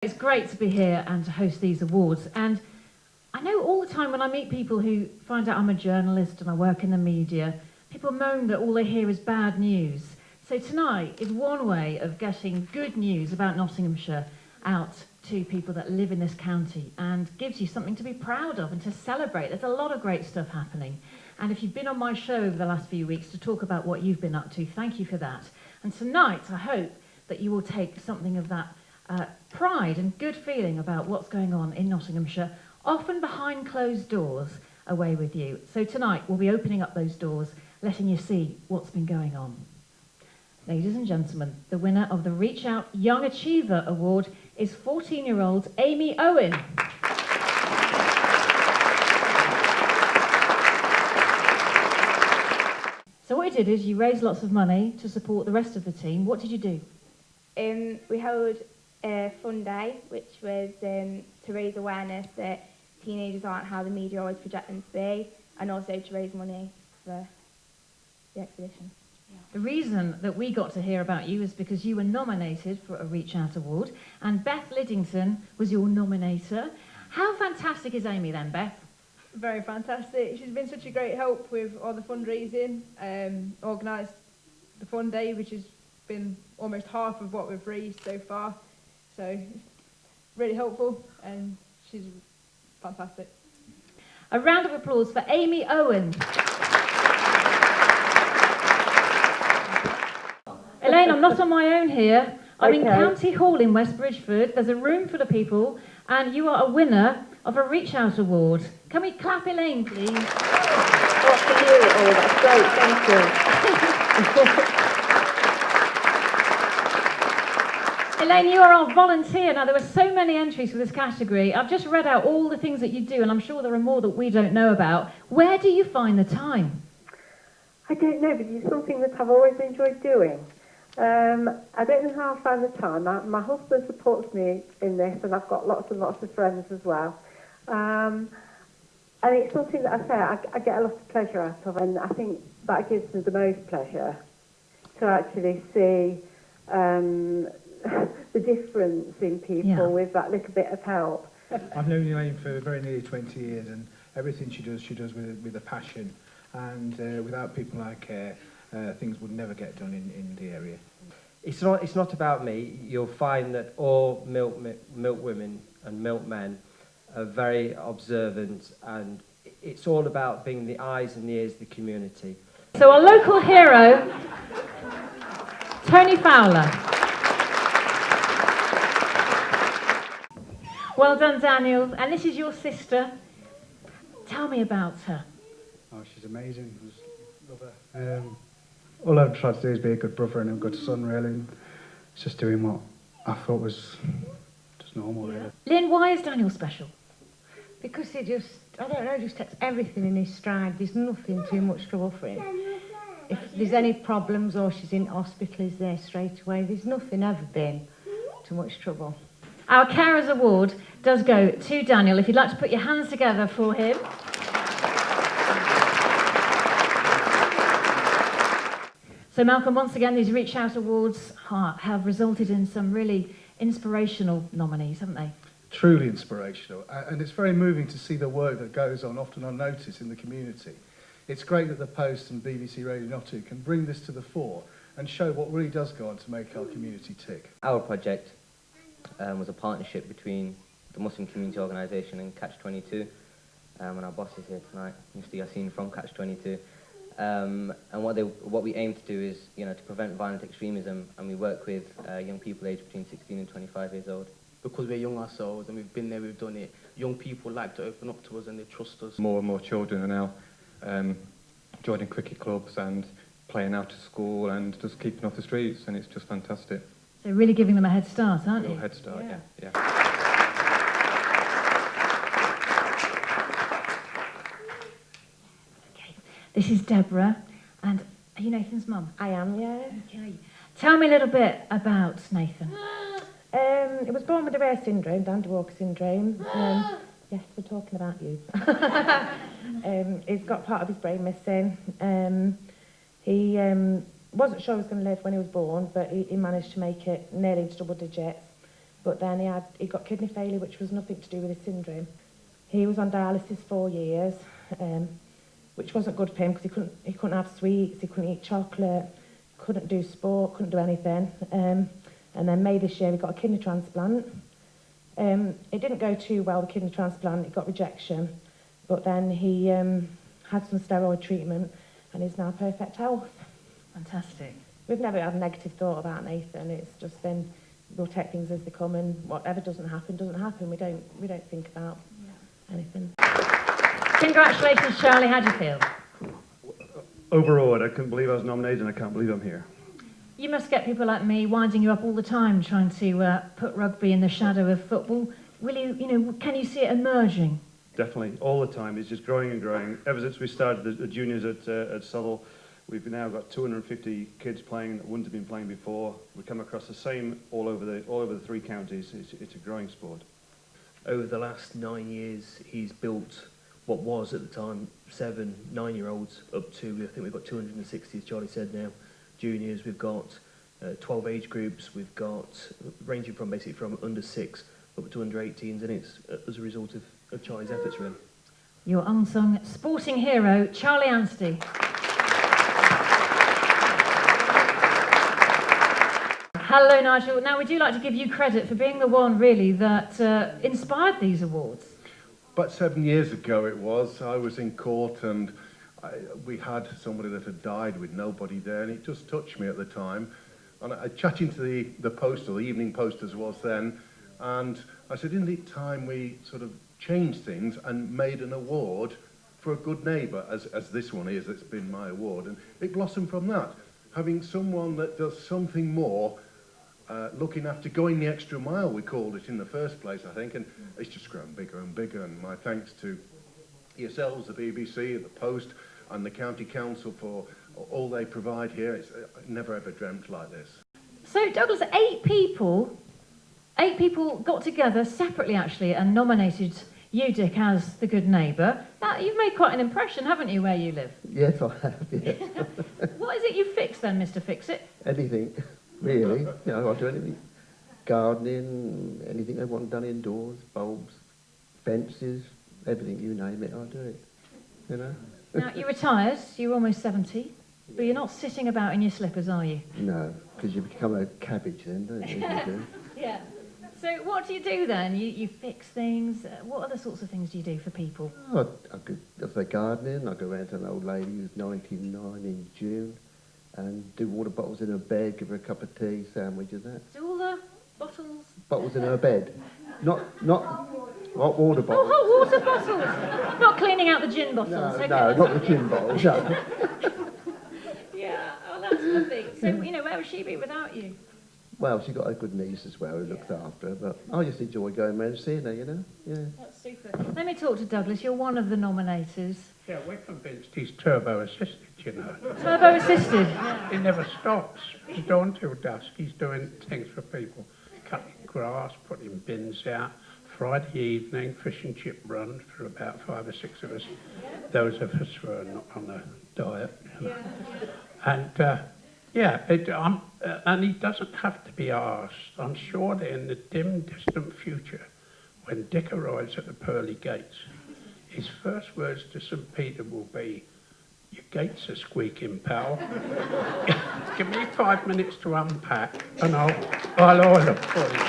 It's great to be here and to host these awards, and I know all the time when I meet people who find out I'm a journalist and I work in the media, people moan that all they hear is bad news. So tonight is one way of getting good news about Nottinghamshire out to people that live in this county and gives you something to be proud of and to celebrate. There's a lot of great stuff happening, and if you've been on my show over the last few weeks to talk about what you've been up to, thank you for that. And tonight I hope that you will take something of that pride and good feeling about what's going on in Nottinghamshire, often behind closed doors, away with you. So tonight we'll be opening up those doors, letting you see what's been going on. Ladies and gentlemen, the winner of the Reach Out Young Achiever Award is 14-year-old Amy Owen. So what you did is you raised lots of money to support the rest of the team. What did you do? We held a fun day, which was to raise awareness that teenagers aren't how the media always project them to be, and also to raise money for the expedition. The reason that we got to hear about you is because you were nominated for a Reach Out Award, and Beth Liddington was your nominator. How fantastic is Amy then, Beth? Very fantastic. She's been such a great help with all the fundraising, organised the fun day, which has been almost half of what we've raised so far. So really helpful, and she's fantastic. A round of applause for Amy Owen. Elaine, I'm not on my own here. I'm in County Hall in West Bridgford. There's a room full of people, and you are a winner of a Reach Out Award. Can we clap Elaine, please? Oh, for you. Oh, that's great. Thank you. Elaine, you are our volunteer. Now, there were so many entries for this category. I've just read out all the things that you do, and I'm sure there are more that we don't know about. Where do you find the time? I don't know, but it's something that I've always enjoyed doing. I don't know how I find the time. My husband supports me in this, and I've got lots and lots of friends as well. And it's something that I get a lot of pleasure out of, and I think that gives me the most pleasure to actually see the difference in people with that little bit of help. I've known Elaine for very nearly 20 years, and everything she does with a passion, and without people like her, things would never get done in the area. It's not about me. You'll find that all milk women and milk men are very observant, and it's all about being the eyes and the ears of the community. So our local hero, Tony Fowler. Well done, Daniel. And this is your sister. Tell me about her. Oh, she's amazing. I just love her. All I've tried to do is be a good brother and a good son, really. And it's just doing what I thought was just normal, really. Lynn, why is Daniel special? Because he just, I don't know, just takes everything in his stride. There's nothing too much trouble for him. If there's any problems or she's in hospital, he's there straight away. There's nothing ever been too much trouble. Our Carers Award does go to Daniel. If you'd like to put your hands together for him. So Malcolm, once again, these Reach Out Awards have resulted in some really inspirational nominees, haven't they? Truly inspirational, and it's very moving to see the work that goes on, often unnoticed, in the community. It's great that the Post and BBC Radio Nottingham can bring this to the fore and show what really does go on to make our community tick. Our project was a partnership between the Muslim Community Organisation and Catch-22, and our boss is here tonight, Mr. Yassine from Catch-22. And what we aim to do is, to prevent violent extremism, and we work with young people aged between 16 and 25 years old. Because we're young ourselves and we've been there, we've done it, young people like to open up to us and they trust us. More and more children are now joining cricket clubs and playing out of school and just keeping off the streets, and it's just fantastic. So really giving them a head start, aren't you? A head start, yeah. Okay. This is Deborah, and are you Nathan's mum? I am, yeah. Okay. Tell me a little bit about Nathan. He was born with a rare syndrome, Dandy Walker syndrome. Yes, we're talking about you. He's got part of his brain missing. He wasn't sure he was going to live when he was born, but he managed to make it nearly into double digits. but then he got kidney failure, which was nothing to do with his syndrome. He was on dialysis 4 years, which wasn't good for him because he couldn't have sweets, he couldn't eat chocolate, couldn't do sport, couldn't do anything. And then May this year he got a kidney transplant. It didn't go too well, the kidney transplant, it got rejection, but then he had some steroid treatment and is now perfect health. Fantastic. We've never had a negative thought about Nathan. It's just been, we'll take things as they come, and whatever doesn't happen, doesn't happen. We don't think about anything. Congratulations, Charlie. How do you feel? Overawed. I couldn't believe I was nominated, and I can't believe I'm here. You must get people like me winding you up all the time, trying to put rugby in the shadow of football. Will you, can you see it emerging? Definitely, all the time. It's just growing and growing. Ever since we started the juniors at Southall, we've now got 250 kids playing that wouldn't have been playing before. We come across the same all over the 3 counties. It's a growing sport. Over the last 9 years, he's built what was at the time 7, 9-year-olds up to, I think we've got 260, as Charlie said now, juniors. We've got 12 age groups. We've got ranging from basically from under 6 up to under 18s, and it's as a result of Charlie's efforts, really. Your unsung sporting hero, Charlie Anstey. Hello, Nigel. Now, we do like to give you credit for being the one, really, that inspired these awards. But 7 years ago it was, I was in court and we had somebody that had died with nobody there, and it just touched me at the time. And I chatting to the Post, or the Evening Post as was then, and I said, isn't it time we sort of changed things and made an award for a good neighbour, as this one is, that's been my award. And it blossomed from that, having someone that does something more, looking after, going the extra mile, we called it in the first place, I think, and it's just grown bigger and bigger, and my thanks to yourselves, the BBC, the Post, and the County Council for all they provide here. I never ever dreamt like this. So, Douglas, 8 people got together separately, actually, and nominated you, Dick, as the good neighbour. Now, you've made quite an impression, haven't you, where you live? Yes, I have, yes. What is it you fix then, Mr. Fix-It? Anything, really. You know, I'll do anything. Gardening, anything they want done indoors, bulbs, fences, everything, you name it, I'll do it. You know? Now, you're retired, you're almost 70, but you're not sitting about in your slippers, are you? No, because you become a cabbage then, don't you? You do. Yeah. So what do you do then? You fix things. What other sorts of things do you do for people? Oh, I say gardening. I go around to an old lady who's 99 in June and do water bottles in her bed, give her a cup of tea, sandwich and that. Do all the bottles? Bottles in her bed. Not hot water bottles. Oh, hot water bottles! Not cleaning out the gin bottles. No, okay. no, not the gin bottles, no. Yeah, oh, that's lovely. So, where would she be without you? Well, she got a good niece as well who looks after her, but I just enjoy going around and seeing her, you know? Yeah. That's super. Let me talk to Douglas. You're one of the nominators. Yeah, we're convinced he's turbo-assisted, you know. Turbo-assisted? He never stops. He's dawn till dusk. He's doing things for people. Cutting grass, putting bins out. Friday evening, fish and chip run for about 5 or 6 of us. Those of us who are not on a diet, you know. And, and he doesn't have to be asked. I'm sure that in the dim, distant future, when Dick arrives at the pearly gates, his first words to St. Peter will be, "Your gates are squeaking, pal." Give me 5 minutes to unpack, and I'll order for you.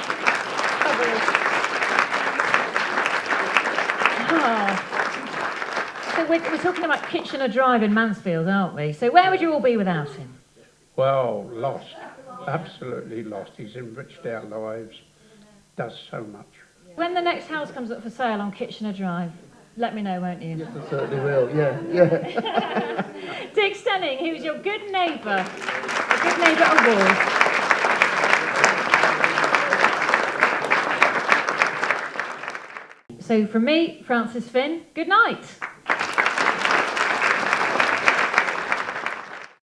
So we're talking about Kitchener Drive in Mansfield, aren't we? So where would you all be without him? Well, lost. Absolutely lost. He's enriched our lives. Does so much. When the next house comes up for sale on Kitchener Drive, let me know, won't you? Yes, I certainly will, yeah. Dick Stenning, who's your Good Neighbour, the Good Neighbour Award. So from me, Francis Finn, good night.